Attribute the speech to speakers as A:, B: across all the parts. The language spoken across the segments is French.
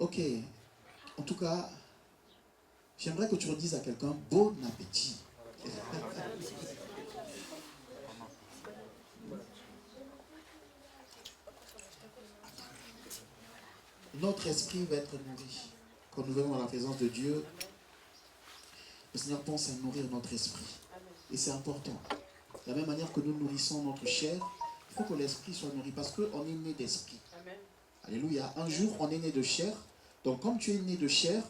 A: Ok. En tout cas, j'aimerais que tu redises à quelqu'un bon appétit. Notre esprit va être nourri. Quand nous venons dans la présence de Dieu, le Seigneur pense à nourrir notre esprit. Et c'est important. De la même manière que nous nourrissons notre chair, il faut que l'esprit soit nourri parce qu'on est né d'esprit. Alléluia. Un jour, on est né de chair. Donc, comme tu es né de chair,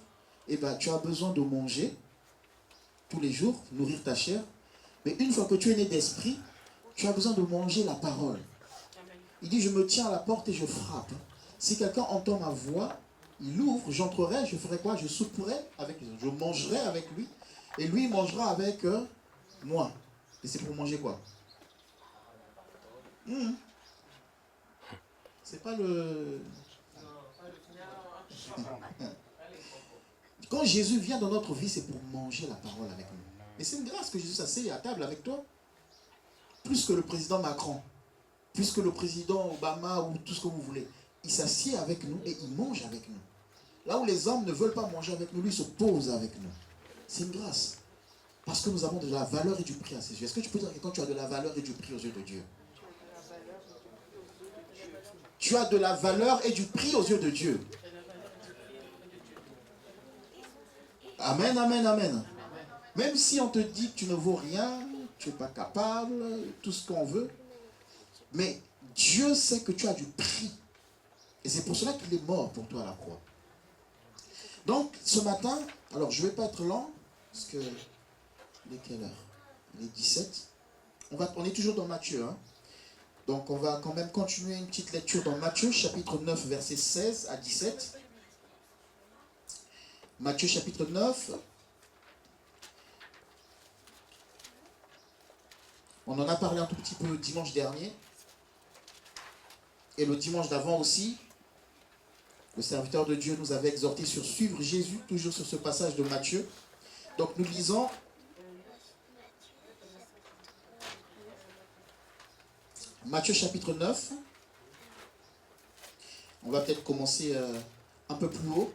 A: eh ben, tu as besoin de manger tous les jours, nourrir ta chair. Mais une fois que tu es né d'esprit, tu as besoin de manger la parole. Il dit, je me tiens à la porte et je frappe. Si quelqu'un entend ma voix, il ouvre, j'entrerai, je ferai quoi? Je souperai avec lui, je mangerai avec lui, et lui mangera avec moi. Et c'est pour manger quoi? C'est pas le... Quand Jésus vient dans notre vie, c'est pour manger la parole avec nous. Et c'est une grâce que Jésus s'assied à table avec toi. Plus que le président Macron, plus que le président Obama ou tout ce que vous voulez. Il s'assied avec nous et il mange avec nous. Là où les hommes ne veulent pas manger avec nous, lui se pose avec nous. C'est une grâce. Parce que nous avons de la valeur et du prix à ses yeux. Est-ce que tu peux dire que quand tu as de la valeur et du prix aux yeux de Dieu? Tu as de la valeur et du prix aux yeux de Dieu. Amen, amen, amen. Même si on te dit que tu ne vaux rien, tu n'es pas capable, tout ce qu'on veut, mais Dieu sait que tu as du prix. Et c'est pour cela qu'il est mort pour toi à la croix. Donc, ce matin, alors je ne vais pas être lent, parce que, il est quelle heure? Il est 17. On est toujours dans Matthieu. Hein? Donc, on va quand même continuer une petite lecture dans Matthieu, chapitre 9, versets 16 à 17. Matthieu, chapitre 9. On en a parlé un tout petit peu dimanche dernier. Et le dimanche d'avant aussi. Le serviteur de Dieu nous avait exhorté sur suivre Jésus, toujours sur ce passage de Matthieu. Donc nous lisons Matthieu chapitre 9. On va peut-être commencer un peu plus haut.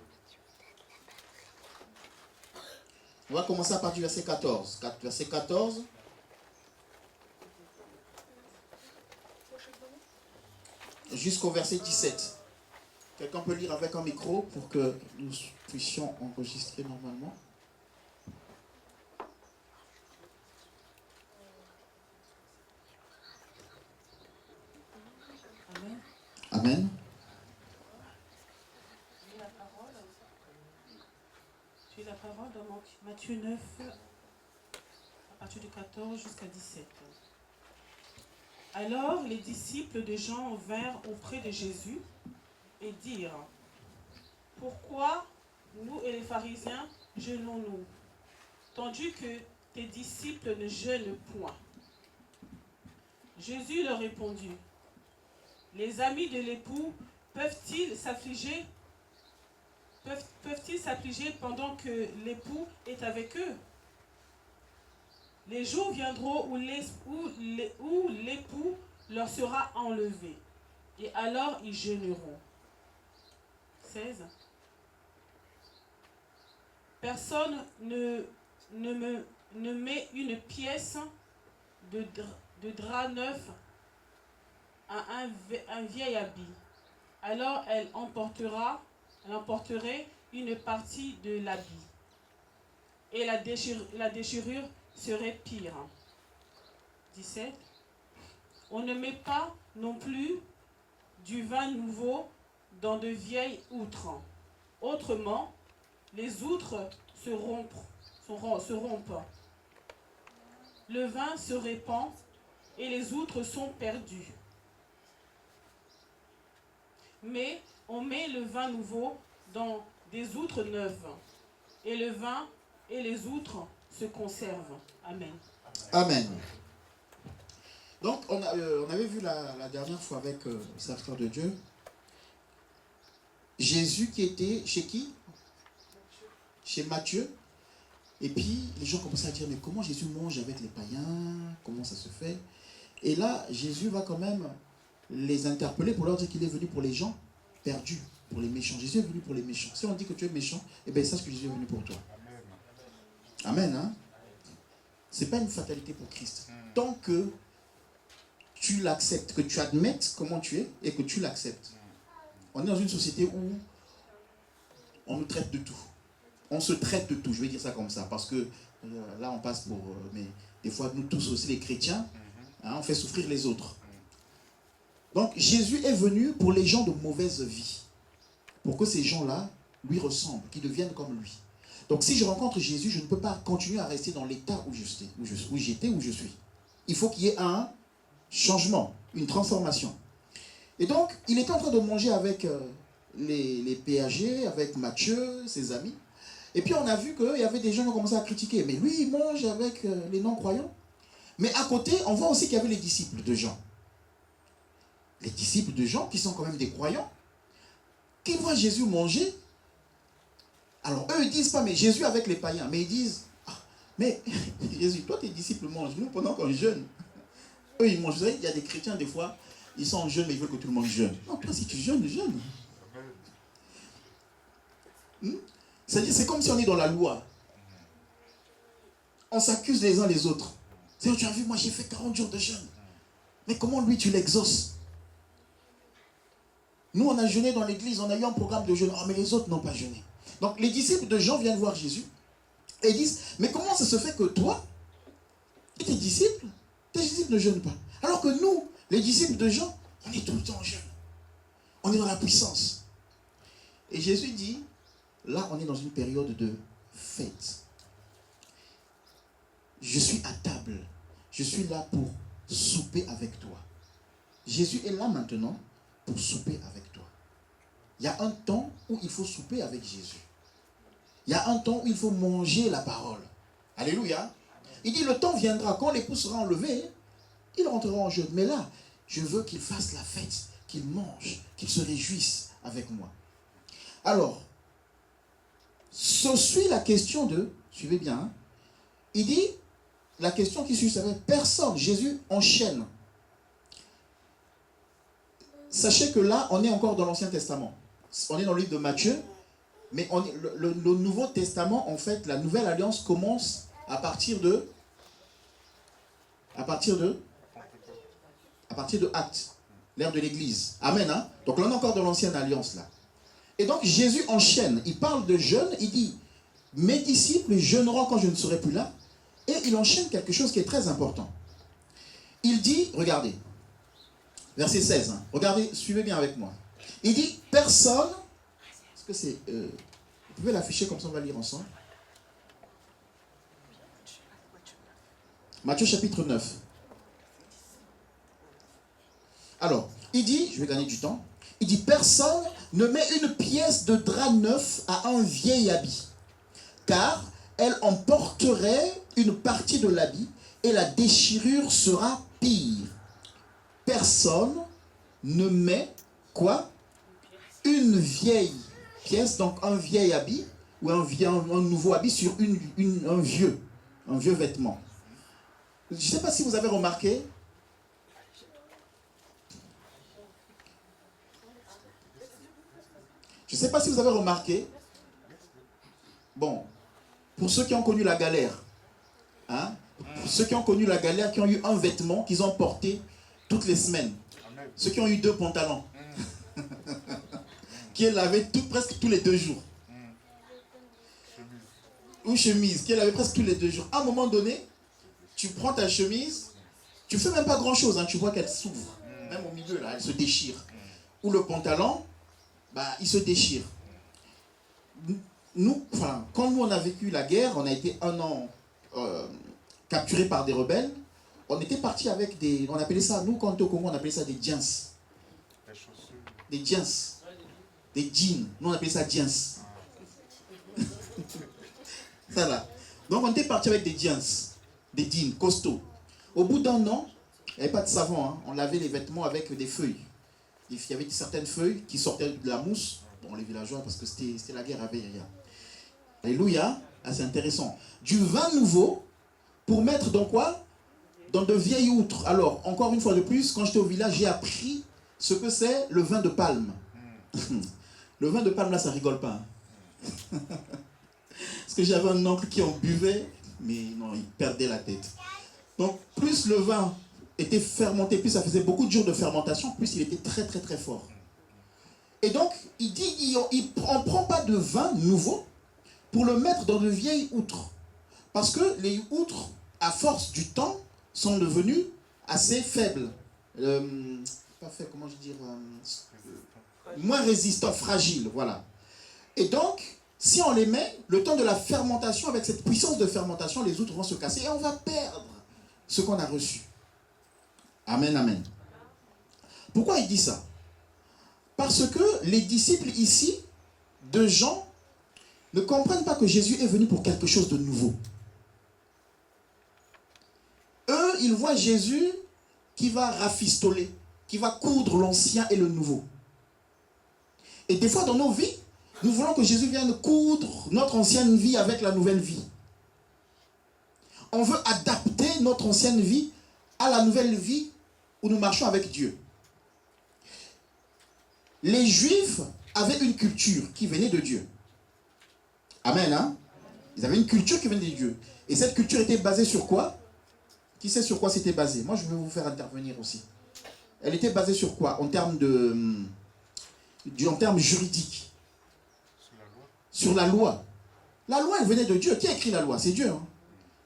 A: On va commencer à partir du verset 14. Verset 14. Jusqu'au verset 17. Quelqu'un peut lire avec un micro pour que nous puissions enregistrer normalement.
B: Amen.
A: Amen.
B: J'ai la parole dans Matthieu 9, à partir du 14 jusqu'à 17. Alors les disciples de Jean vinrent auprès de Jésus et dirent: pourquoi nous et les pharisiens jeûnons-nous, tandis que tes disciples ne jeûnent point? Jésus leur répondit: les amis de l'époux peuvent-ils s'affliger pendant que l'époux est avec eux? Les jours viendront où l'époux leur sera enlevé, et alors ils jeûneront. 16. Personne ne met une pièce de drap neuf à un vieil habit. Alors elle emporterait une partie de l'habit, et la déchirure serait pire. 17. On ne met pas non plus du vin nouveau dans de vieilles outres. Autrement, les outres se rompent. Le vin se répand et les outres sont perdues. Mais on met le vin nouveau dans des outres neuves, et le vin et les outres se conservent. Amen.
A: Amen. Donc, on avait vu la dernière fois avec le serviteur de Dieu, Jésus qui était chez qui? Chez Matthieu. Et puis, les gens commençaient à dire, mais comment Jésus mange avec les païens? Comment ça se fait? Et là, Jésus va quand même les interpeller pour leur dire qu'il est venu pour les gens perdu pour les méchants. Jésus est venu pour les méchants. Si on dit que tu es méchant, eh bien sache que Jésus est venu pour toi. Amen. Hein? Ce n'est pas une fatalité pour Christ. Tant que tu l'acceptes, que tu admettes comment tu es et que tu l'acceptes. On est dans une société où on nous traite de tout. On se traite de tout, je vais dire ça comme ça, parce que là on passe pour... mais des fois nous tous aussi les chrétiens, hein, on fait souffrir les autres. Donc Jésus est venu pour les gens de mauvaise vie, pour que ces gens-là lui ressemblent, qu'ils deviennent comme lui. Donc si je rencontre Jésus, je ne peux pas continuer à rester dans l'état où j'étais, où je suis. Il faut qu'il y ait un changement, une transformation. Et donc, il était en train de manger avec les péagers, avec Matthieu, ses amis. Et puis on a vu qu'il y avait des gens qui ont commencé à critiquer. Mais lui, il mange avec les non-croyants. Mais à côté, on voit aussi qu'il y avait les disciples de Jean. Les disciples de Jean, qui sont quand même des croyants, qui voient Jésus manger. Alors eux, ils disent pas, mais Jésus avec les païens. Mais ils disent, ah, mais Jésus, toi tes disciples mangent, nous pendant qu'on jeûne. Eux, ils mangent. Vous savez, il y a des chrétiens, des fois, ils sont en jeûne, mais ils veulent que tout le monde jeûne. Non, toi, si tu jeûnes, jeûne. C'est-à-dire, c'est comme si on est dans la loi. On s'accuse les uns les autres. C'est-à-dire, tu as vu, moi j'ai fait 40 jours de jeûne. Mais comment lui, tu l'exauces? Nous, on a jeûné dans l'église, on a eu un programme de jeûne. Oh, mais les autres n'ont pas jeûné. Donc, les disciples de Jean viennent voir Jésus et disent, mais comment ça se fait que toi et tes disciples ne jeûnent pas? Alors que nous, les disciples de Jean, on est tout le temps en jeûne. On est dans la puissance. Et Jésus dit, là, on est dans une période de fête. Je suis à table. Je suis là pour souper avec toi. Jésus est là maintenant pour souper avec toi. Il y a un temps où il faut souper avec Jésus. Il y a un temps où il faut manger la parole. Alléluia. Il dit, le temps viendra, quand l'époux sera enlevé, il rentrera en jeûne. Mais là, je veux qu'il fasse la fête, qu'il mange, qu'il se réjouisse avec moi. Alors, ce suit la question de, suivez bien, hein, il dit, la question qui suit, c'est personne, Jésus enchaîne. Sachez que là, on est encore dans l'Ancien Testament. On est dans le livre de Matthieu, mais le Nouveau Testament, en fait, la Nouvelle Alliance commence à partir de Actes, l'ère de l'Église. Amen. Hein? Donc là, on est encore dans l'Ancienne Alliance, là. Et donc, Jésus enchaîne. Il parle de jeûne. Il dit, mes disciples jeûneront quand je ne serai plus là. Et il enchaîne quelque chose qui est très important. Il dit, regardez, verset 16. Hein, regardez, suivez bien avec moi. Il dit, personne... Est-ce que c'est... vous pouvez l'afficher comme ça, on va lire ensemble. Matthieu chapitre 9. Alors, il dit, je vais gagner du temps, il dit, personne ne met une pièce de drap neuf à un vieil habit, car elle emporterait une partie de l'habit et la déchirure sera pire. Personne ne met, quoi? Une vieille pièce, donc un vieil habit, ou un nouveau habit sur un vieux vêtement. Je ne sais pas si vous avez remarqué, bon, pour ceux qui ont connu la galère, hein, ceux qui ont connu la galère, qui ont eu un vêtement qu'ils ont porté toutes les semaines, ceux qui ont eu 2 pantalons, qui est lavé presque tous les 2 jours, ou chemise, qui est lavé presque tous les 2 jours. À un moment donné, tu prends ta chemise, tu ne fais même pas grand chose, hein, tu vois qu'elle s'ouvre, même au milieu là, elle se déchire. Ou le pantalon, il se déchire. Nous, quand nous on a vécu la guerre, on a été 1 an capturés par des rebelles, on était parti avec des, on appelait ça, nous quand on était au Congo, on appelait ça des jeans. Des jeans. Des jeans. Nous on appelait ça jeans. Ça là. Donc on était parti avec des jeans. Des jeans costauds. Au bout d'1 an, il n'y avait pas de savon, hein. On lavait les vêtements avec des feuilles. Il y avait certaines feuilles qui sortaient de la mousse. Bon, les villageois, parce que c'était la guerre avec rien. Alléluia. Ah, c'est intéressant. Du vin nouveau pour mettre dans quoi? Dans de vieilles outres. Alors, encore une fois de plus, quand j'étais au village, j'ai appris ce que c'est le vin de palme. Le vin de palme là, ça rigole pas. Hein. Parce que j'avais un oncle qui en buvait, mais non, il perdait la tête. Donc, plus le vin était fermenté, plus ça faisait beaucoup de jours de fermentation, plus il était très très très fort. Et donc, il dit, on ne prend pas de vin nouveau pour le mettre dans de vieilles outres. Parce que les outres, à force du temps, sont devenues assez faibles. Pas faibles, comment je dis moins résistants, fragiles, voilà. Et donc, si on les met, le temps de la fermentation, avec cette puissance de fermentation, les outres vont se casser et on va perdre ce qu'on a reçu. Amen, amen. Pourquoi il dit ça? Parce que les disciples ici, de Jean, ne comprennent pas que Jésus est venu pour quelque chose de nouveau. Eux, ils voient Jésus qui va rafistoler, qui va coudre l'ancien et le nouveau. Et des fois, dans nos vies, nous voulons que Jésus vienne coudre notre ancienne vie avec la nouvelle vie. On veut adapter notre ancienne vie à la nouvelle vie où nous marchons avec Dieu. Les Juifs avaient une culture qui venait de Dieu. Amen, hein? Ils avaient une culture qui venait de Dieu. Et cette culture était basée sur quoi? Qui sait sur quoi c'était basé? Moi, je vais vous faire intervenir aussi. Elle était basée sur quoi? En termes juridiques. Sur la loi. La loi, elle venait de Dieu. Qui a écrit la loi? C'est Dieu. Hein?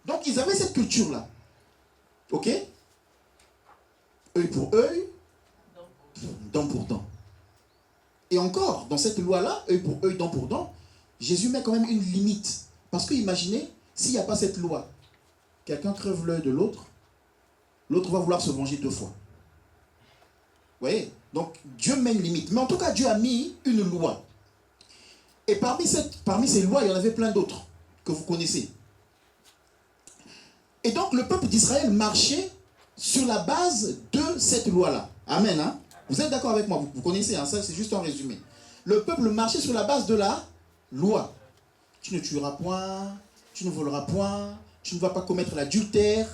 A: Donc, ils avaient cette culture-là. Ok? Œil pour œil, dent pour dent. Et encore, dans cette loi-là, œil pour œil, dent pour dent, Jésus met quand même une limite. Parce que imaginez, s'il n'y a pas cette loi, quelqu'un crève l'œil de l'autre, l'autre va vouloir se venger 2 fois. Vous voyez? Donc, Dieu met une limite. Mais en tout cas, Dieu a mis une loi. Et parmi ces lois, il y en avait plein d'autres que vous connaissez. Et donc, le peuple d'Israël marchait sur la base de cette loi-là. Amen. Hein? Vous êtes d'accord avec moi? Vous connaissez, hein? Ça, c'est juste un résumé. Le peuple marchait sur la base de la loi. Tu ne tueras point, tu ne voleras point, tu ne vas pas commettre l'adultère.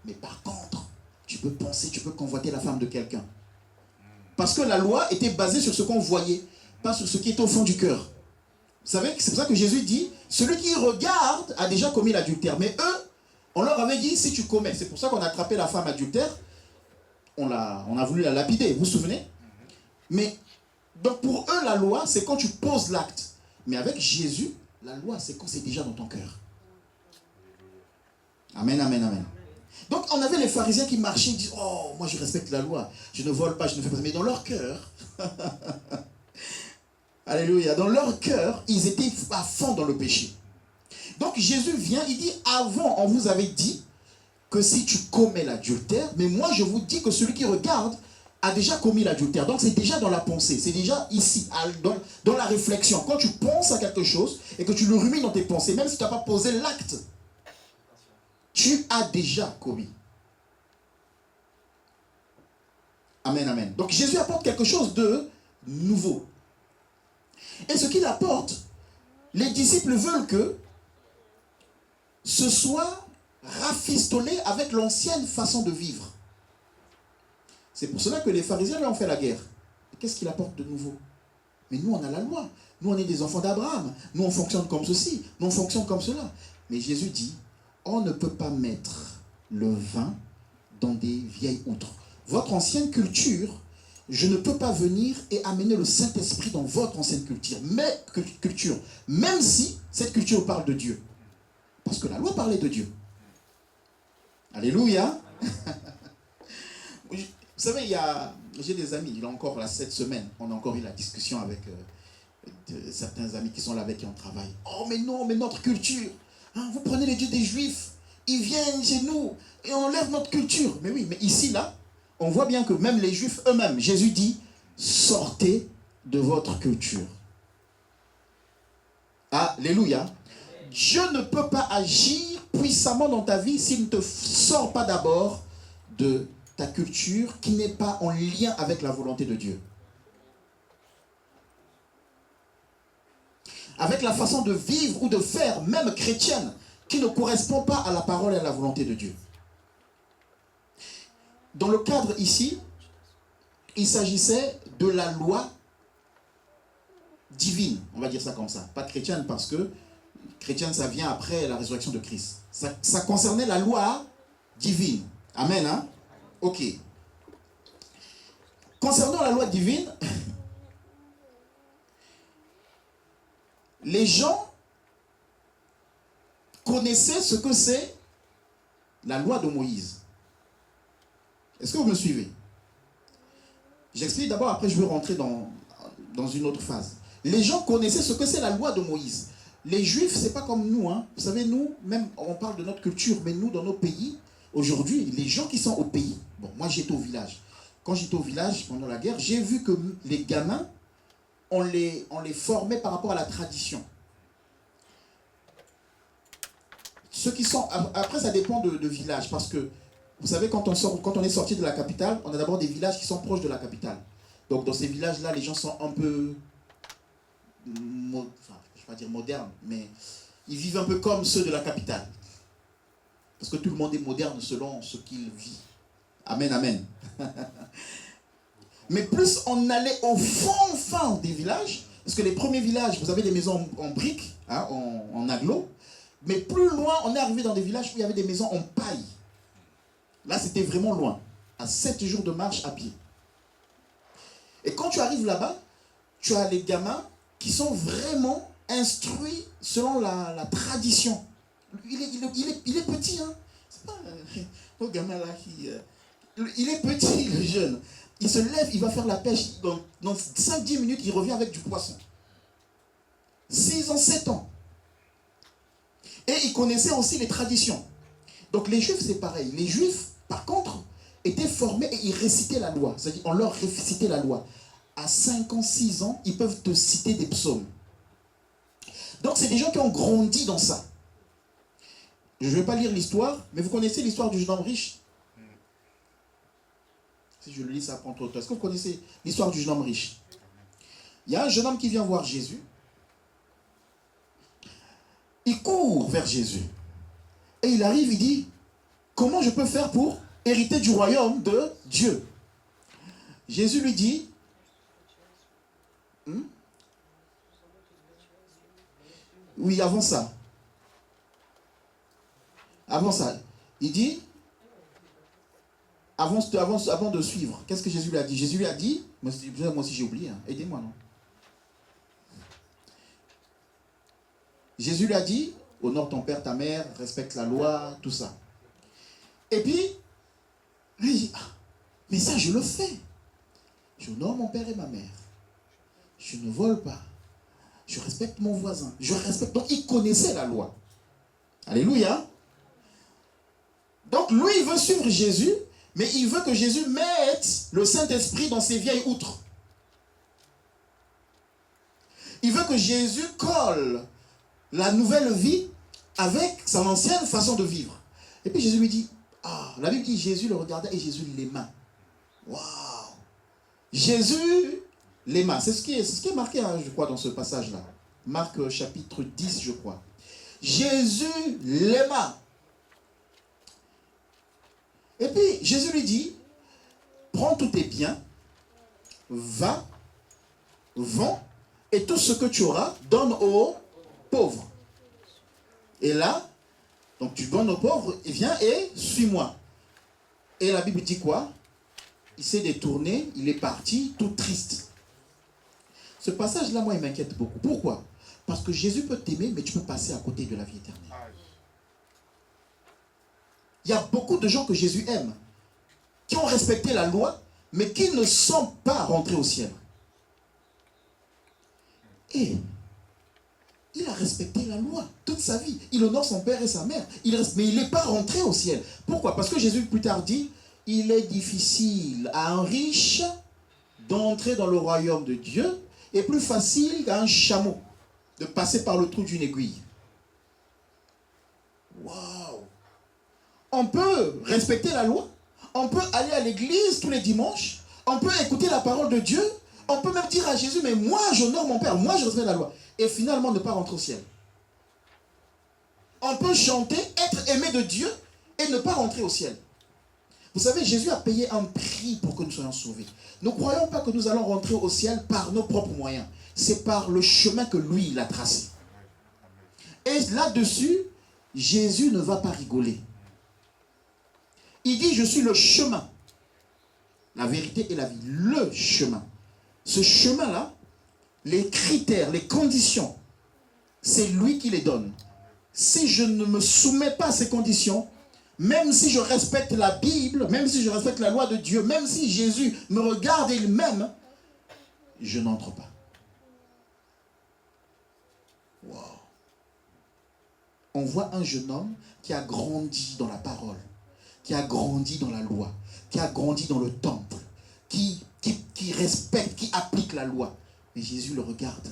A: Mais par contre, tu peux penser, tu peux convoiter la femme de quelqu'un. Parce que la loi était basée sur ce qu'on voyait, pas sur ce qui est au fond du cœur. Vous savez, c'est pour ça que Jésus dit, celui qui regarde a déjà commis l'adultère. Mais eux, on leur avait dit, si tu commets, c'est pour ça qu'on a attrapé la femme adultère, on a voulu la lapider, vous vous souvenez? Mais, donc pour eux, la loi, c'est quand tu poses l'acte. Mais avec Jésus, la loi, c'est quand c'est déjà dans ton cœur. Amen, amen, amen. Donc on avait les pharisiens qui marchaient, ils disent, oh, moi je respecte la loi, je ne vole pas, je ne fais pas ça. Mais dans leur cœur, alléluia, dans leur cœur, ils étaient à fond dans le péché. Donc Jésus vient, il dit, avant on vous avait dit que si tu commets l'adultère, mais moi je vous dis que celui qui regarde a déjà commis l'adultère. Donc c'est déjà dans la pensée, c'est déjà ici, dans la réflexion. Quand tu penses à quelque chose et que tu le rumines dans tes pensées, même si tu n'as pas posé l'acte, tu as déjà commis. Amen, amen. Donc Jésus apporte quelque chose de nouveau. Et ce qu'il apporte, les disciples veulent que ce soit rafistolé avec l'ancienne façon de vivre. C'est pour cela que les pharisiens lui ont fait la guerre. Qu'est-ce qu'il apporte de nouveau? Mais nous, on a la loi. Nous, on est des enfants d'Abraham. Nous, on fonctionne comme ceci. Nous, on fonctionne comme cela. Mais Jésus dit, on ne peut pas mettre le vin dans des vieilles outres. Votre ancienne culture, je ne peux pas venir et amener le Saint-Esprit dans votre ancienne culture. Même si cette culture parle de Dieu. Parce que la loi parlait de Dieu. Alléluia. Vous savez, j'ai des amis, il y a encore là, cette semaine, on a encore eu la discussion avec certains amis qui sont là avec qui on travaille. Oh mais non, mais notre culture, hein, vous prenez les dieux des Juifs, ils viennent chez nous et on enlève notre culture. Mais oui, mais ici là, on voit bien que même les Juifs eux-mêmes, Jésus dit, sortez de votre culture. Alléluia. Dieu ne peut pas agir puissamment dans ta vie s'il ne te sort pas d'abord de ta culture qui n'est pas en lien avec la volonté de Dieu. Avec la façon de vivre ou de faire, même chrétienne, qui ne correspond pas à la parole et à la volonté de Dieu. Dans le cadre ici, il s'agissait de la loi divine, on va dire ça comme ça. Pas chrétienne parce que chrétienne, ça vient après la résurrection de Christ. Ça concernait la loi divine. Amen, hein? Ok. Concernant la loi divine, les gens connaissaient ce que c'est la loi de Moïse. Est-ce que vous me suivez? J'explique d'abord, après je vais rentrer dans une autre phase. Les gens connaissaient ce que c'est la loi de Moïse. Les Juifs, c'est pas comme nous, hein. Vous savez, nous, même on parle de notre culture, mais nous, dans nos pays, aujourd'hui, les gens qui sont au pays, bon, moi j'étais au village. Quand j'étais au village pendant la guerre, j'ai vu que les gamins, on les formait par rapport à la tradition. Ceux qui sont... Après, ça dépend de village, parce que, vous savez, quand on est sorti de la capitale, on a d'abord des villages qui sont proches de la capitale. Donc, dans ces villages-là, les gens sont un peu... Enfin, je ne vais pas dire modernes, mais ils vivent un peu comme ceux de la capitale. Parce que tout le monde est moderne selon ce qu'il vit. Amen, amen. Mais plus on allait au fond des villages, parce que les premiers villages, vous avez des maisons en briques, hein, en agglo, mais plus loin, on est arrivé dans des villages où il y avait des maisons en paille. Là, c'était vraiment loin, à 7 jours de marche à pied. Et quand tu arrives là-bas, tu as les gamins qui sont vraiment instruits selon la tradition. Il est petit, hein. C'est pas le gamin là qui... il est petit, le jeune. Il se lève, il va faire la pêche. Dans 5-10 minutes, il revient avec du poisson. 6 ans, 7 ans. Et il connaissait aussi les traditions. Donc les Juifs, c'est pareil. Les Juifs, par contre, étaient formés et ils récitaient la loi. C'est-à-dire, on leur récitait la loi. À 5 ans, 6 ans, ils peuvent te citer des psaumes. Donc c'est des gens qui ont grandi dans ça. Je ne vais pas lire l'histoire, mais vous connaissez l'histoire du jeune homme riche? Si je le lis, ça prend trop de temps. Est-ce que vous connaissez l'histoire du jeune homme riche? Il y a un jeune homme qui vient voir Jésus. Il court vers Jésus. Et il arrive, il dit, comment je peux faire pour hériter du royaume de Dieu? Jésus lui dit, oui, avant ça, il dit, avant de suivre, qu'est-ce que Jésus lui a dit? Jésus lui a dit, moi aussi j'ai oublié, hein, aidez-moi, non? Jésus lui a dit, honore ton père, ta mère, respecte la loi, tout ça. Et puis, lui il dit, ah, mais ça je le fais. J'honore mon père et ma mère. Je ne vole pas. Je respecte mon voisin. Je respecte. Donc il connaissait la loi. Alléluia. Donc lui, il veut suivre Jésus, mais il veut que Jésus mette le Saint-Esprit dans ses vieilles outres. Il veut que Jésus colle la nouvelle vie avec son ancienne façon de vivre. Et puis Jésus lui dit, ah, la Bible dit, Jésus le regardait et Jésus l'aima. Waouh! Jésus l'aima. C'est ce qui est marqué, hein, je crois, dans ce passage-là. Marc chapitre 10, je crois. Jésus l'aima. Et puis Jésus lui dit, prends tous tes biens, va, vends, et tout ce que tu auras, donne aux pauvres. Et là, donc tu donnes aux pauvres, et viens et suis-moi. Et la Bible dit quoi? Il s'est détourné, il est parti, tout triste. Ce passage-là, moi, il m'inquiète beaucoup. Pourquoi? Parce que Jésus peut t'aimer, mais tu peux passer à côté de la vie éternelle. Il y a beaucoup de gens que Jésus aime, qui ont respecté la loi, mais qui ne sont pas rentrés au ciel. Et il a respecté la loi toute sa vie. Il honore son père et sa mère. Mais il n'est pas rentré au ciel. Pourquoi? Parce que Jésus plus tard dit, il est difficile à un riche d'entrer dans le royaume de Dieu et plus facile qu'à un chameau de passer par le trou d'une aiguille. Waouh! On peut respecter la loi, on peut aller à l'église tous les dimanches, on peut écouter la parole de Dieu, on peut même dire à Jésus, mais moi j'honore mon Père, moi je respecte la loi, et finalement ne pas rentrer au ciel. On peut chanter, être aimé de Dieu et ne pas rentrer au ciel. Vous savez, Jésus a payé un prix pour que nous soyons sauvés. Ne croyons pas que nous allons rentrer au ciel par nos propres moyens. C'est par le chemin que lui, il a tracé. Et là-dessus, Jésus ne va pas rigoler. Il dit, je suis le chemin, la vérité et la vie. Le chemin. Ce chemin-là, les critères, les conditions, c'est lui qui les donne. Si je ne me soumets pas à ces conditions, même si je respecte la Bible, même si je respecte la loi de Dieu, même si Jésus me regarde et il m'aime, je n'entre pas. Wow. On voit un jeune homme qui a grandi dans la parole, qui a grandi dans la loi, qui a grandi dans le temple, qui respecte, qui applique la loi. Mais Jésus le regarde.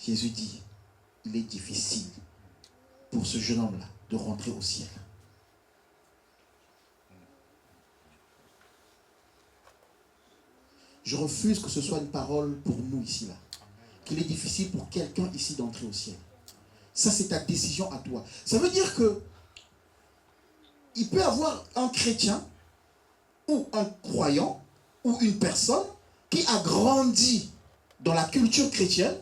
A: Jésus dit, il est difficile pour ce jeune homme-là de rentrer au ciel. Je refuse que ce soit une parole pour nous ici, là. Qu'il est difficile pour quelqu'un ici d'entrer au ciel. Ça, c'est ta décision à toi. Ça veut dire que il peut y avoir un chrétien ou un croyant ou une personne qui a grandi dans la culture chrétienne,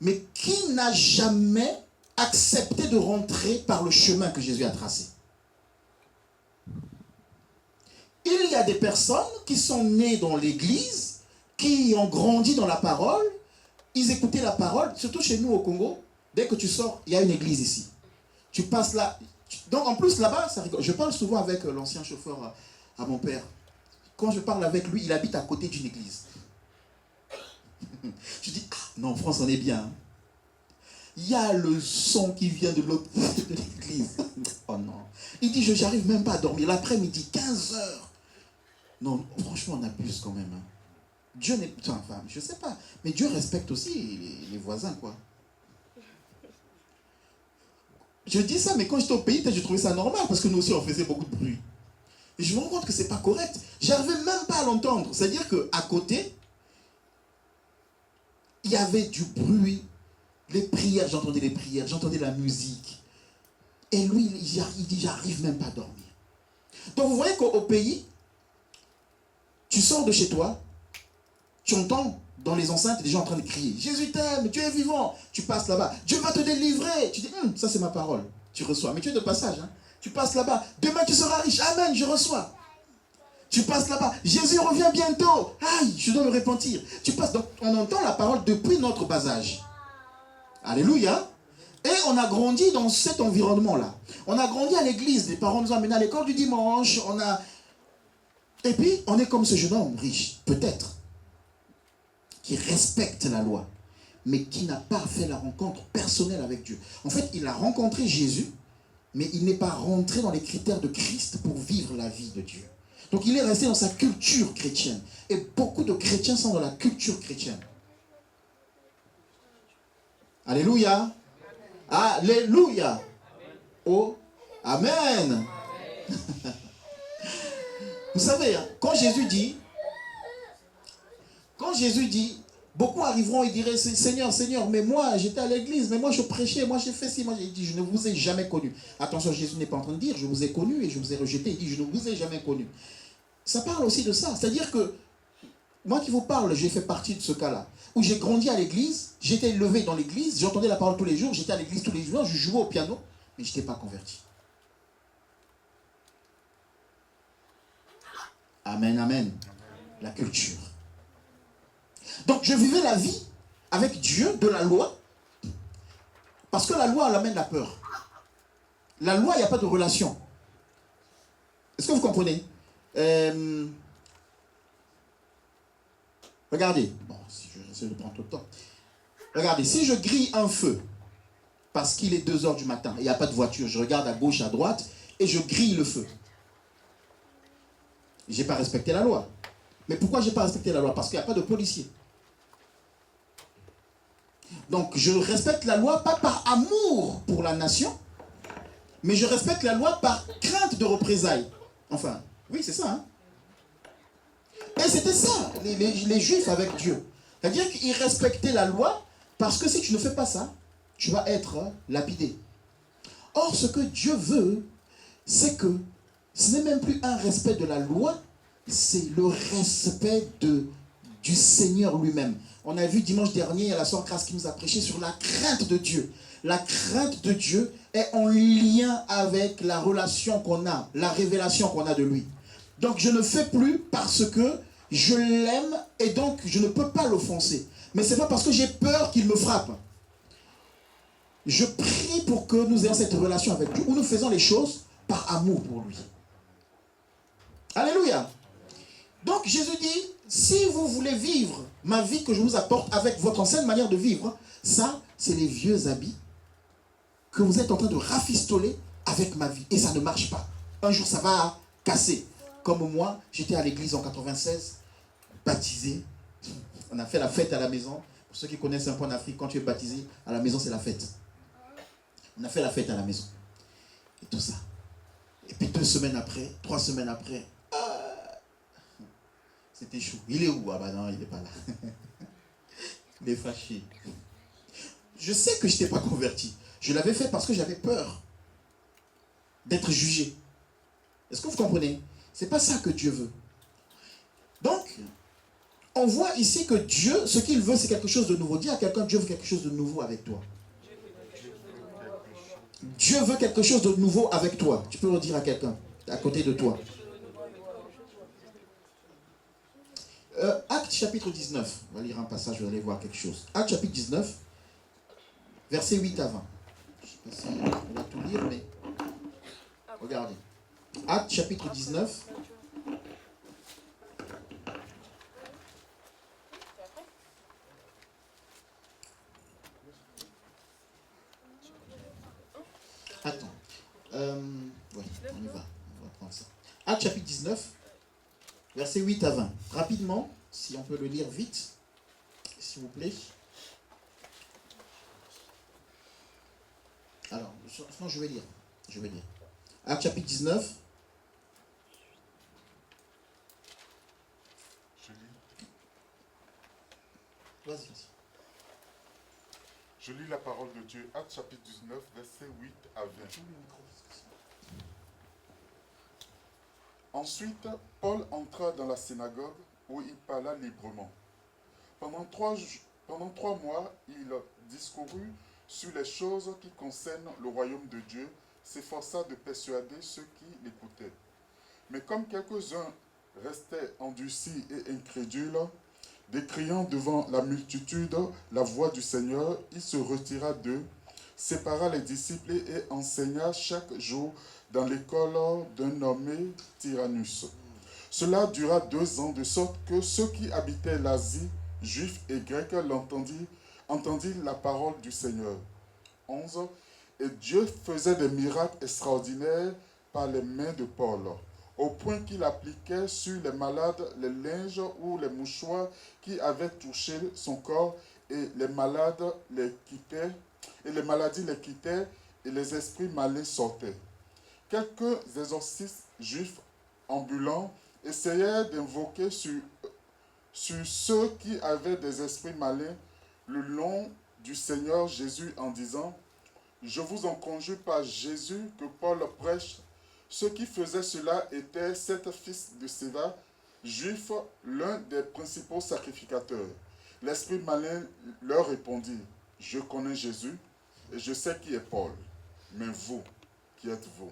A: mais qui n'a jamais accepté de rentrer par le chemin que Jésus a tracé. Il y a des personnes qui sont nées dans l'église, qui ont grandi dans la parole, ils écoutaient la parole, surtout chez nous au Congo. Dès que tu sors, il y a une église ici. Tu passes là. Donc en plus là-bas, ça rigole. Je parle souvent avec l'ancien chauffeur à mon père. Quand je parle avec lui, il habite à côté d'une église. Je dis, ah, non, en France, on est bien. Hein. Il y a le son qui vient de l'autre côté de l'église. Oh non. Il dit, j'arrive même pas à dormir. L'après-midi, 15 heures. Non, franchement, on abuse quand même. Hein. Dieu n'est... Enfin, je sais pas. Mais Dieu respecte aussi les voisins, quoi. Je dis ça, mais quand j'étais au pays, je trouvais ça normal, parce que nous aussi, on faisait beaucoup de bruit. Et je me rends compte que c'est pas correct. J'arrivais même pas à l'entendre. C'est-à-dire qu'à côté, il y avait du bruit. Les prières, j'entendais les prières, j'entendais la musique. Et lui, il dit, j'arrive même pas à dormir. Donc vous voyez qu'au pays, tu sors de chez toi, tu entends dans les enceintes des gens en train de crier, Jésus t'aime, Dieu est vivant. Tu passes là-bas, Dieu va te délivrer. Tu dis, ça c'est ma parole. Tu reçois, mais tu es de passage. Hein. Tu passes là-bas, demain tu seras riche. Amen, je reçois. Tu passes là-bas, Jésus revient bientôt. Aïe, je dois me repentir. Tu passes, donc on entend la parole depuis notre bas âge. Alléluia. Et on a grandi dans cet environnement-là. On a grandi à l'église. Les parents nous ont amenés à l'école du dimanche. Et puis, on est comme ce jeune homme riche, peut-être, qui respecte la loi, mais qui n'a pas fait la rencontre personnelle avec Dieu. En fait, il a rencontré Jésus, mais il n'est pas rentré dans les critères de Christ pour vivre la vie de Dieu. Donc, il est resté dans sa culture chrétienne. Et beaucoup de chrétiens sont dans la culture chrétienne. Alléluia. Alléluia. Oh, Amen. Vous savez, quand Jésus dit, beaucoup arriveront et diraient, Seigneur, Seigneur, mais moi j'étais à l'église, mais moi je prêchais, moi j'ai fait ci, moi j'ai dit, je ne vous ai jamais connu. Attention, Jésus n'est pas en train de dire, je vous ai connu et je vous ai rejeté. Il dit, je ne vous ai jamais connu. Ça parle aussi de ça. C'est-à-dire que, moi qui vous parle, j'ai fait partie de ce cas-là. Où j'ai grandi à l'église, j'étais élevé dans l'église, j'entendais la parole tous les jours, j'étais à l'église tous les jours, je jouais au piano, mais je n'étais pas converti. Amen, amen. La culture. Donc je vivais la vie avec Dieu de la loi, parce que la loi, elle amène la peur. La loi, il n'y a pas de relation. Est-ce que vous comprenez? Regardez, bon, si je essaie de prendre tout le temps. Regardez, si je grille un feu, parce qu'il est 2 heures du matin, et il n'y a pas de voiture, je regarde à gauche, à droite, et je grille le feu. Je n'ai pas respecté la loi. Mais pourquoi je n'ai pas respecté la loi? Parce qu'il n'y a pas de policier. Donc, je respecte la loi pas par amour pour la nation, mais je respecte la loi par crainte de représailles. Enfin, oui, c'est ça. Hein? Et c'était ça, les Juifs avec Dieu. C'est-à-dire qu'ils respectaient la loi parce que si tu ne fais pas ça, tu vas être lapidé. Or, ce que Dieu veut, c'est que Ce n'est même plus un respect de la loi, c'est le respect du Seigneur lui-même. On a vu dimanche dernier, il y a la sœur Grace qui nous a prêché sur la crainte de Dieu. La crainte de Dieu est en lien avec la relation qu'on a, la révélation qu'on a de lui. Donc je ne fais plus parce que je l'aime et donc je ne peux pas l'offenser. Mais ce n'est pas parce que j'ai peur qu'il me frappe. Je prie pour que nous ayons cette relation avec Dieu où nous faisons les choses par amour pour lui. Alléluia. Donc Jésus dit, si vous voulez vivre ma vie que je vous apporte avec votre ancienne manière de vivre, ça, c'est les vieux habits que vous êtes en train de rafistoler avec ma vie. Et ça ne marche pas. Un jour, ça va casser. Comme moi, j'étais à l'église en 96, baptisé. On a fait la fête à la maison. Pour ceux qui connaissent un peu en Afrique, quand tu es baptisé, à la maison, c'est la fête. On a fait la fête à la maison. Et tout ça. Et puis 2 semaines après, 3 semaines après, c'était chaud. Il est où? Ah bah non, il n'est pas là. Il est fâché. Je sais que je n'étais pas converti. Je l'avais fait parce que j'avais peur d'être jugé. Est-ce que vous comprenez? Ce n'est pas ça que Dieu veut. Donc, on voit ici que Dieu, ce qu'il veut, c'est quelque chose de nouveau. Dis à quelqu'un, Dieu veut quelque chose de nouveau avec toi. Dieu veut quelque chose de nouveau avec toi. Tu peux le dire à quelqu'un, à côté de toi. Acte chapitre 19. On va lire un passage, vous allez voir quelque chose. Acte chapitre 19, versets 8 à 20. Je ne sais pas si on va tout lire, mais regardez. Acte chapitre 19. Attends. Oui, on y va. On va prendre ça. Acte chapitre 19, versets 8 à 20. Rapidement, si on peut le lire vite, s'il vous plaît. Alors, je vais lire. Acte chapitre 19. Vas-y.
C: Je lis la parole de Dieu, Acte chapitre 19, versets 8 à 20. Ensuite, Paul entra dans la synagogue où il parla librement. Pendant trois mois, il discourut sur les choses qui concernent le royaume de Dieu, s'efforça de persuader ceux qui l'écoutaient. Mais comme quelques-uns restaient endurcis et incrédules, décriant devant la multitude la voix du Seigneur, il se retira d'eux, sépara les disciples et enseigna chaque jour dans l'école d'un nommé Tyrannus. Cela dura 2 ans, de sorte que ceux qui habitaient l'Asie, juifs et grecs, entendirent la parole du Seigneur. 11. Et Dieu faisait des miracles extraordinaires par les mains de Paul, au point qu'il appliquait sur les malades les linges ou les mouchoirs qui avaient touché son corps, et les malades les quittaient, et les maladies les quittaient, et les esprits malins sortaient. Quelques exorcistes juifs ambulants essayaient d'invoquer sur ceux qui avaient des esprits malins le nom du Seigneur Jésus en disant « Je vous en conjure par Jésus que Paul prêche ». Ceux qui faisaient cela étaient 7 fils de Séva, juifs, l'un des principaux sacrificateurs. L'esprit malin leur répondit « Je connais Jésus et je sais qui est Paul, mais vous, qui êtes-vous »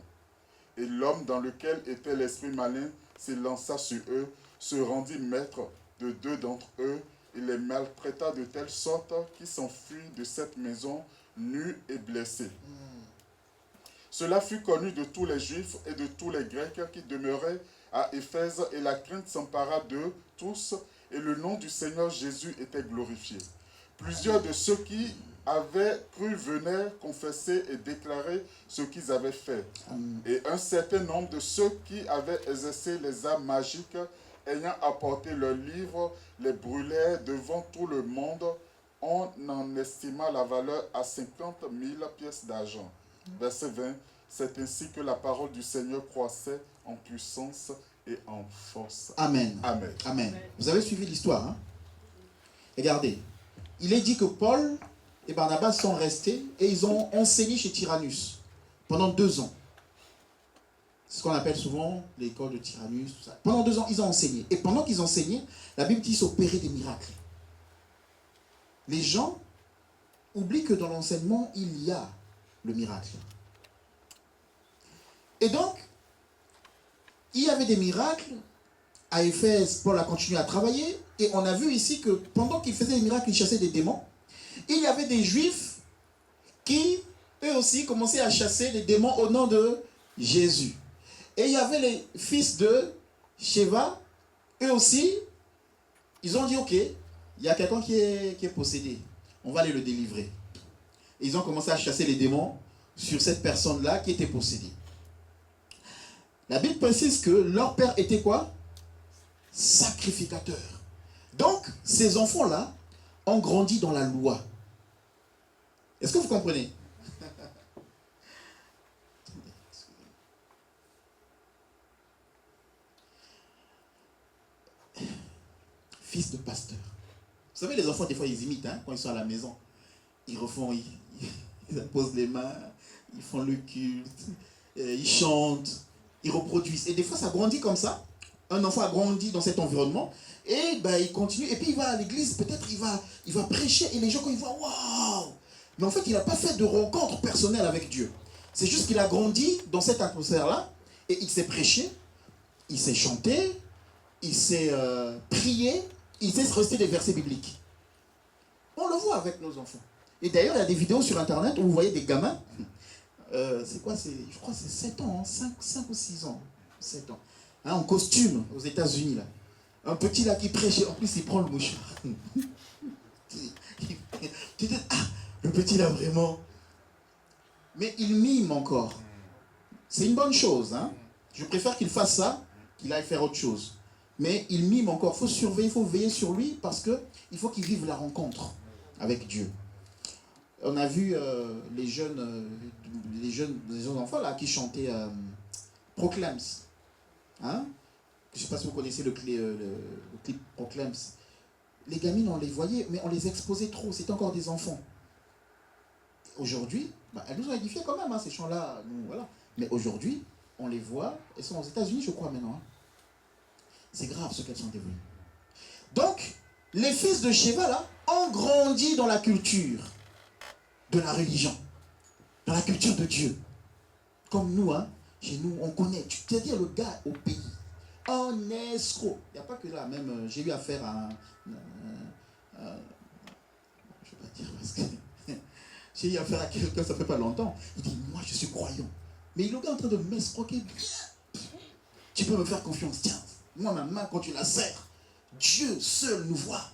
C: Et l'homme dans lequel était l'esprit malin s'élança sur eux, se rendit maître de 2 d'entre eux et les maltraita de telle sorte qu'ils s'enfuirent de cette maison nus et blessés. Cela fut connu de tous les Juifs et de tous les Grecs qui demeuraient à Éphèse, et la crainte s'empara d'eux tous, et le nom du Seigneur Jésus était glorifié. Plusieurs de ceux qui avaient cru venaient confesser et déclarer ce qu'ils avaient fait. Et un certain nombre de ceux qui avaient exercé les arts magiques, ayant apporté leurs livres, les brûlèrent devant tout le monde. On en estima la valeur à 50 000 pièces d'argent. Verset 20, c'est ainsi que la parole du Seigneur croissait en puissance et en force.
A: Amen.
C: Amen.
A: Amen. Vous avez suivi l'histoire, hein? Regardez, il est dit que Paul et Barnabas sont restés et ils ont enseigné chez Tyrannus pendant 2 ans. C'est ce qu'on appelle souvent l'école de Tyrannus, tout ça. Pendant 2 ans, ils ont enseigné. Et pendant qu'ils enseignaient, la Bible dit qu'ils opéraient des miracles. Les gens oublient que dans l'enseignement, il y a le miracle. Et donc, il y avait des miracles. À Éphèse, Paul a continué à travailler. Et on a vu ici que pendant qu'il faisait des miracles, il chassait des démons. Il y avait des Juifs qui, eux aussi, commençaient à chasser des démons au nom de Jésus. Et il y avait les fils de Sheva. Eux aussi, ils ont dit, ok, il y a quelqu'un qui est possédé. On va aller le délivrer. Et ils ont commencé à chasser les démons sur cette personne-là qui était possédée. La Bible précise que leur père était quoi? Sacrificateur. Donc, ces enfants-là ont grandi dans la loi. Est-ce que vous comprenez? Fils de pasteur. Vous savez, les enfants, des fois, ils imitent, hein, quand ils sont à la maison. Ils refont, ils posent les mains, ils font le culte, ils chantent, ils reproduisent. Et des fois, ça grandit comme ça. Un enfant a grandi dans cet environnement et ben, il continue. Et puis, il va à l'église, peut-être il va prêcher. Et les gens, quand ils voient, waouh! Mais en fait, il n'a pas fait de rencontre personnelle avec Dieu. C'est juste qu'il a grandi dans cette atmosphère-là et il s'est prêché, il s'est chanté, il s'est prié, il sait reciter des versets bibliques. On le voit avec nos enfants. Et d'ailleurs, il y a des vidéos sur Internet où vous voyez des gamins. C'est quoi? Je crois que c'est 7 ans, hein, 5 ou 6 ans. 7 ans. Hein, en costume, aux États-Unis là. Un petit là qui prêche, en plus il prend le mouchoir. Tu dis, ah, le petit là vraiment. Mais il mime encore. C'est une bonne chose. Hein? Je préfère qu'il fasse ça qu'il aille faire autre chose. Mais il mime encore. Il faut surveiller, il faut veiller sur lui parce qu'il faut qu'il vive la rencontre avec Dieu. On a vu les jeunes enfants là qui chantaient Proclams. Hein? Je ne sais pas si vous connaissez le clip Proclams. Les gamines, on les voyait, mais on les exposait trop. C'était encore des enfants. Aujourd'hui, elles nous ont édifiés quand même, hein, ces chants-là. Voilà. Mais aujourd'hui, on les voit. Elles sont aux États-Unis, je crois, maintenant. Hein. C'est grave ce qu'elles sont devenues. Donc, les fils de Sheva, là, ont grandi dans la culture de la religion, dans la culture de Dieu. Comme nous, hein, chez nous, on connaît. Tu peux dire le gars au pays, un escroc. Il n'y a pas que là, même, j'ai eu affaire à je ne vais pas dire parce que j'ai eu affaire à quelqu'un, ça fait pas longtemps. Il dit, moi, je suis croyant. Mais le gars est en train de m'escroquer. Tu peux me faire confiance, tiens. Moi, ma main, quand tu la serres, Dieu seul nous voit.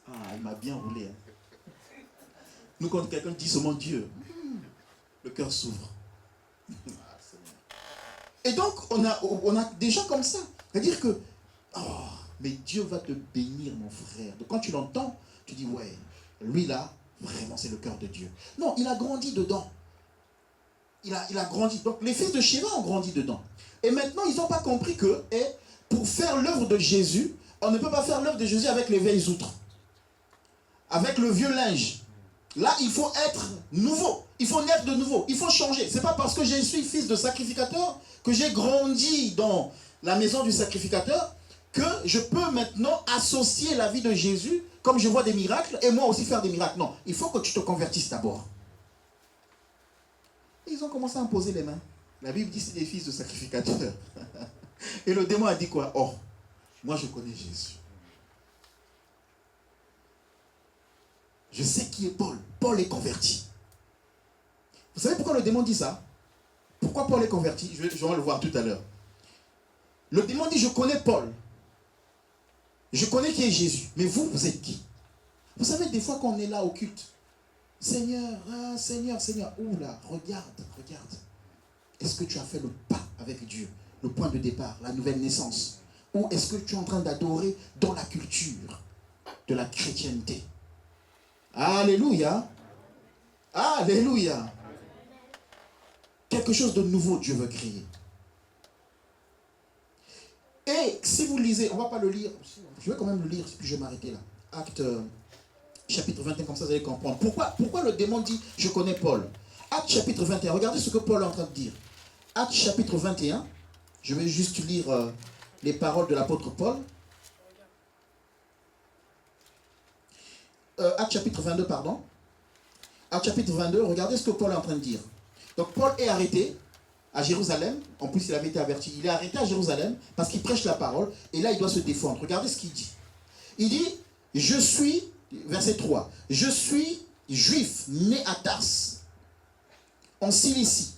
A: Ah, il m'a bien roulé. Hein. Nous, quand quelqu'un dit seulement Dieu, le cœur s'ouvre. Et donc, on a des gens comme ça. C'est-à-dire que, oh, mais Dieu va te bénir, mon frère. Donc, quand tu l'entends, tu dis, ouais, lui là, vraiment, c'est le cœur de Dieu. Non, il a grandi dedans. Il a grandi. Donc, les fils de Sheva ont grandi dedans. Et maintenant, ils n'ont pas compris que pour faire l'œuvre de Jésus, on ne peut pas faire l'œuvre de Jésus avec les vieilles outres. Avec le vieux linge. Là, il faut être nouveau. Il faut naître de nouveau. Il faut changer. Ce n'est pas parce que je suis fils de sacrificateur, que j'ai grandi dans la maison du sacrificateur, que je peux maintenant associer la vie de Jésus, comme je vois des miracles, et moi aussi faire des miracles. Non, il faut que tu te convertisses d'abord. Ils ont commencé à imposer les mains. La Bible dit que c'est des fils de sacrificateurs. Et le démon a dit quoi? Oh, moi je connais Jésus. Je sais qui est Paul. Paul est converti. Vous savez pourquoi le démon dit ça? Pourquoi Paul est converti? Je vais le voir tout à l'heure. Le démon dit, je connais Paul. Je connais qui est Jésus. Mais vous, vous êtes qui? Vous savez, des fois qu'on est là au culte, Seigneur, ah, Seigneur, Seigneur. Ouh là, regarde. Est-ce que tu as fait le pas avec Dieu? Le point de départ, la nouvelle naissance? Ou est-ce que tu es en train d'adorer dans la culture de la chrétienté? Alléluia. Alléluia. Quelque chose de nouveau Dieu veut créer. Et si vous lisez, on ne va pas le lire, je vais quand même le lire, puis je vais m'arrêter là. Acte chapitre 21, comme ça vous allez comprendre. Pourquoi le démon dit, je connais Paul? Acte chapitre 21, regardez ce que Paul est en train de dire. Actes chapitre 21. Je vais juste lire les paroles de l'apôtre Paul. Actes chapitre 22, pardon. Actes chapitre 22, regardez ce que Paul est en train de dire. Donc Paul est arrêté à Jérusalem. En plus, il avait été averti. Il est arrêté à Jérusalem parce qu'il prêche la parole. Et là, il doit se défendre. Regardez ce qu'il dit. Il dit, je suis, verset 3, je suis juif, né à Tars, en Cilicie.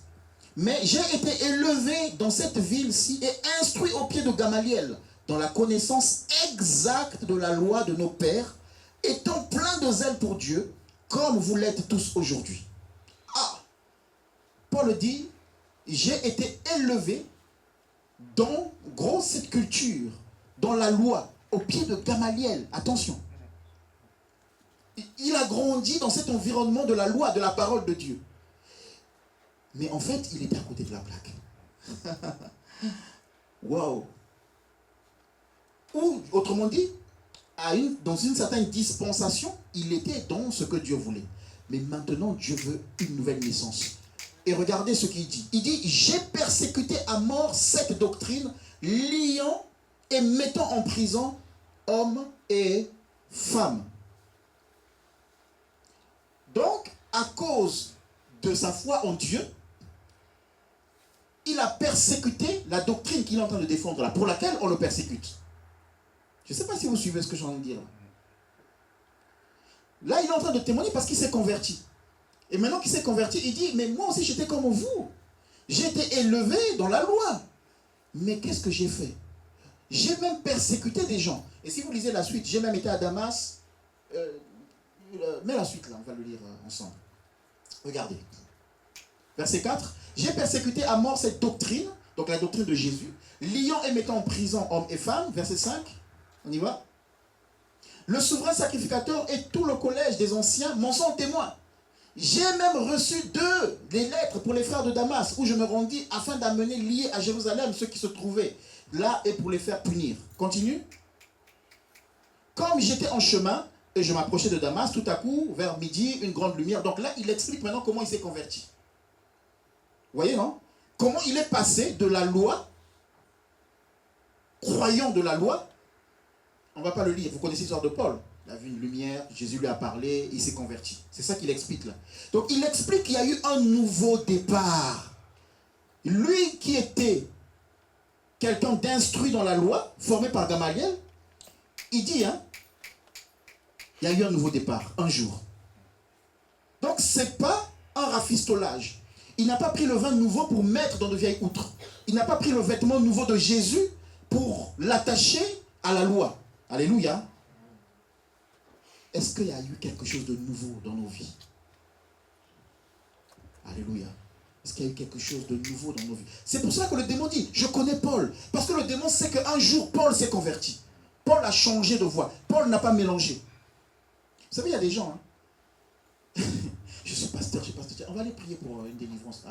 A: Mais j'ai été élevé dans cette ville-ci et instruit au pied de Gamaliel, dans la connaissance exacte de la loi de nos pères, étant plein de zèle pour Dieu, comme vous l'êtes tous aujourd'hui. Ah, Paul dit, j'ai été élevé dans cette culture, dans la loi, au pied de Gamaliel. Attention. Il a grandi dans cet environnement de la loi, de la parole de Dieu. Mais en fait, il était à côté de la plaque. Waouh. Ou, autrement dit, dans une certaine dispensation, il était dans ce que Dieu voulait. Mais maintenant, Dieu veut une nouvelle naissance. Et regardez ce qu'il dit. Il dit, j'ai persécuté à mort cette doctrine, liant et mettant en prison hommes et femmes. Donc, à cause de sa foi en Dieu, il a persécuté la doctrine qu'il est en train de défendre là, pour laquelle on le persécute. Je ne sais pas si vous suivez ce que j'ai envie de dire. Là, il est en train de témoigner parce qu'il s'est converti. Et maintenant qu'il s'est converti, il dit, mais moi aussi j'étais comme vous. J'ai été élevé dans la loi. Mais qu'est-ce que j'ai fait? J'ai même persécuté des gens. Et si vous lisez la suite, j'ai même été à Damas. Mets la suite là, on va le lire ensemble. Regardez. Verset 4. J'ai persécuté à mort cette doctrine, donc la doctrine de Jésus, liant et mettant en prison hommes et femmes. Verset 5. On y va. Le souverain sacrificateur et tout le collège des anciens m'en sont témoins. J'ai même reçu des lettres pour les frères de Damas, où je me rendis afin d'amener liés à Jérusalem ceux qui se trouvaient là et pour les faire punir. Continue. Comme j'étais en chemin et je m'approchais de Damas, tout à coup, vers midi, une grande lumière. Donc là, il explique maintenant comment il s'est converti. Vous voyez, non? Comment il est passé de la loi, croyant de la loi. On ne va pas le lire, vous connaissez l'histoire de Paul. Il a vu une lumière, Jésus lui a parlé, il s'est converti. C'est ça qu'il explique là. Donc il explique qu'il y a eu un nouveau départ. Lui qui était quelqu'un d'instruit dans la loi, formé par Gamaliel, il dit, il y a eu un nouveau départ, un jour. Donc ce n'est pas un rafistolage. Il n'a pas pris le vin nouveau pour mettre dans de vieilles outres. Il n'a pas pris le vêtement nouveau de Jésus pour l'attacher à la loi. Alléluia. Est-ce qu'il y a eu quelque chose de nouveau dans nos vies? Alléluia. Est-ce qu'il y a eu quelque chose de nouveau dans nos vies? C'est pour ça que le démon dit, je connais Paul. Parce que le démon sait qu'un jour, Paul s'est converti. Paul a changé de voie. Paul n'a pas mélangé. Vous savez, il y a des gens. Je suis pasteur, on va aller prier pour une délivrance.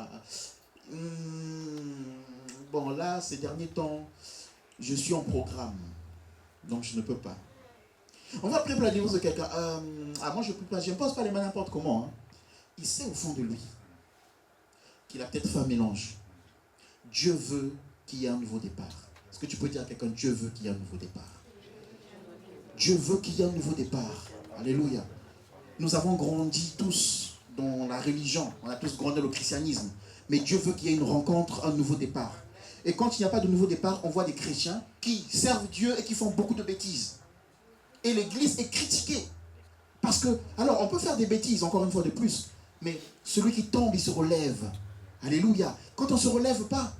A: Bon, là, ces derniers temps, je suis en programme. Donc, je ne peux pas. On va prier pour la délivrance de quelqu'un. Moi, je ne pose pas les mains n'importe comment. Il sait au fond de lui qu'il a peut-être fait un mélange. Dieu veut qu'il y ait un nouveau départ. Est-ce que tu peux dire à quelqu'un, Dieu veut qu'il y ait un nouveau départ? Dieu veut qu'il y ait un nouveau départ. Alléluia. Nous avons grandi tous dans la religion. On a tous grandi dans le christianisme. Mais Dieu veut qu'il y ait une rencontre, un nouveau départ. Et quand il n'y a pas de nouveau départ, on voit des chrétiens qui servent Dieu et qui font beaucoup de bêtises. Et l'église est critiquée. Parce que, alors, on peut faire des bêtises, encore une fois de plus. Mais celui qui tombe, il se relève. Alléluia. Quand on ne se relève pas,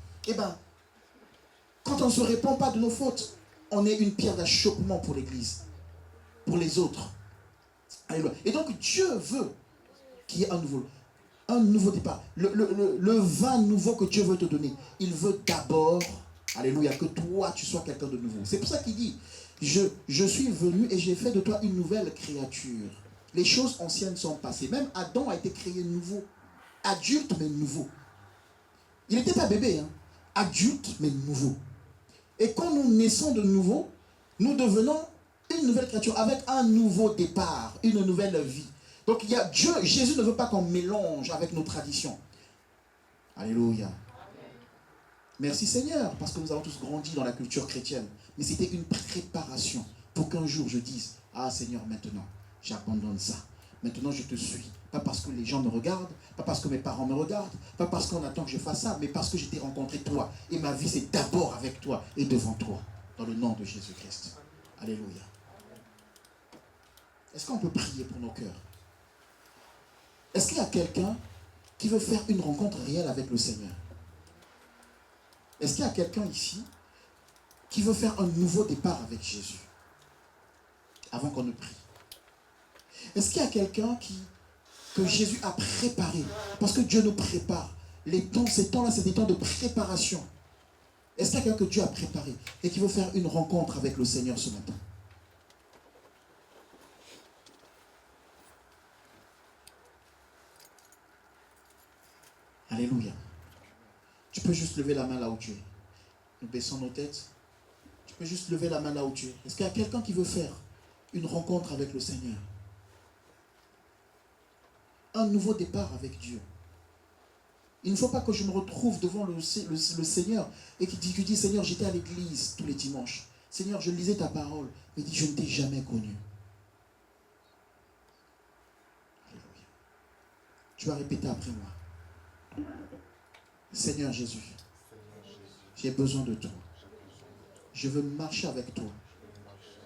A: quand on ne se répand pas de nos fautes, on est une pierre d'achoppement pour l'église. Pour les autres. Alléluia. Et donc, Dieu veut qu'il y ait un nouveau départ. Le vin nouveau que Dieu veut te donner, il veut d'abord, alléluia, que toi, tu sois quelqu'un de nouveau. C'est pour ça qu'il dit, je suis venu et j'ai fait de toi une nouvelle créature. Les choses anciennes sont passées. Même Adam a été créé nouveau. Adulte, mais nouveau. Il n'était pas bébé, adulte, mais nouveau. Et quand nous naissons de nouveau, nous devenons une nouvelle créature avec un nouveau départ, une nouvelle vie. Donc Jésus ne veut pas qu'on mélange avec nos traditions. Alléluia. Merci Seigneur, parce que nous avons tous grandi dans la culture chrétienne. Mais c'était une préparation pour qu'un jour je dise, ah Seigneur, maintenant, j'abandonne ça. Maintenant, je te suis. Pas parce que les gens me regardent, pas parce que mes parents me regardent, pas parce qu'on attend que je fasse ça, mais parce que j'ai été rencontré toi. Et ma vie, c'est d'abord avec toi et devant toi. Dans le nom de Jésus-Christ. Alléluia. Est-ce qu'on peut prier pour nos cœurs? Est-ce qu'il y a quelqu'un qui veut faire une rencontre réelle avec le Seigneur? Est-ce qu'il y a quelqu'un ici qui veut faire un nouveau départ avec Jésus? Avant qu'on ne prie. Est-ce qu'il y a quelqu'un que Jésus a préparé? Parce que Dieu nous prépare. Ces temps-là, c'est des temps de préparation. Est-ce qu'il y a quelqu'un que Dieu a préparé et qui veut faire une rencontre avec le Seigneur ce matin? Alléluia. Tu peux juste lever la main là où tu es. Nous baissons nos têtes. Tu peux juste lever la main là où tu es. Est-ce qu'il y a quelqu'un qui veut faire une rencontre avec le Seigneur? Un nouveau départ avec Dieu. Il ne faut pas que je me retrouve devant le Seigneur et qui dit, Seigneur, j'étais à l'église tous les dimanches. Seigneur, je lisais ta parole, mais dit, je ne t'ai jamais connu. Alléluia. Tu vas répéter après moi. Seigneur Jésus, j'ai besoin de toi. Je veux marcher avec toi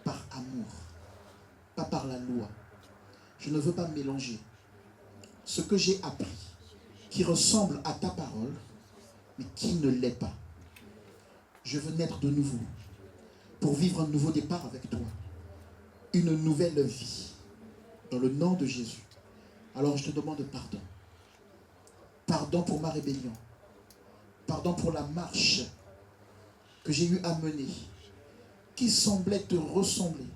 A: par amour, pas par la loi. Je ne veux pas mélanger ce que j'ai appris, qui ressemble à ta parole, mais qui ne l'est pas. Je veux naître de nouveau, pour vivre un nouveau départ avec toi, une nouvelle vie, dans le nom de Jésus. Alors je te demande pardon. Pardon pour ma rébellion. Pardon pour la marche que j'ai eu à mener, qui semblait te ressembler,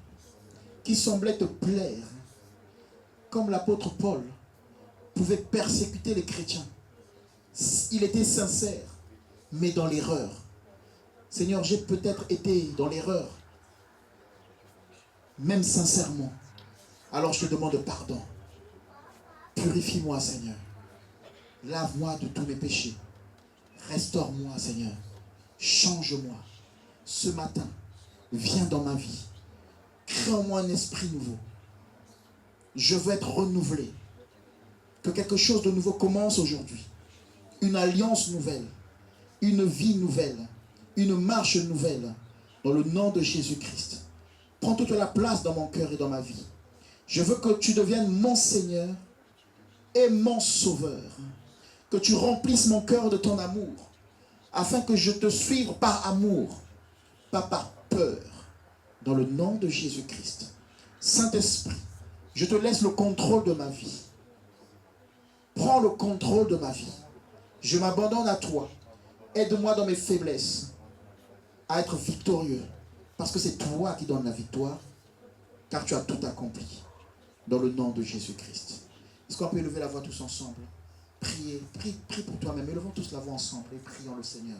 A: qui semblait te plaire, comme l'apôtre Paul pouvait persécuter les chrétiens. Il était sincère, mais dans l'erreur. Seigneur, j'ai peut-être été dans l'erreur, même sincèrement. Alors je te demande pardon. Purifie-moi, Seigneur. Lave-moi de tous mes péchés. Restaure-moi, Seigneur. Change-moi. Ce matin, viens dans ma vie. Crée en moi un esprit nouveau. Je veux être renouvelé. Que quelque chose de nouveau commence aujourd'hui. Une alliance nouvelle. Une vie nouvelle. Une marche nouvelle. Dans le nom de Jésus-Christ. Prends toute la place dans mon cœur et dans ma vie. Je veux que tu deviennes mon Seigneur et mon Sauveur. Que tu remplisses mon cœur de ton amour. Afin que je te suive par amour. Pas par peur. Dans le nom de Jésus-Christ. Saint-Esprit, je te laisse le contrôle de ma vie. Prends le contrôle de ma vie. Je m'abandonne à toi. Aide-moi dans mes faiblesses à être victorieux. Parce que c'est toi qui donnes la victoire. Car tu as tout accompli. Dans le nom de Jésus-Christ. Est-ce qu'on peut élever la voix tous ensemble? Priez, prie pour toi-même. Élevons tous la voix ensemble et prions le Seigneur.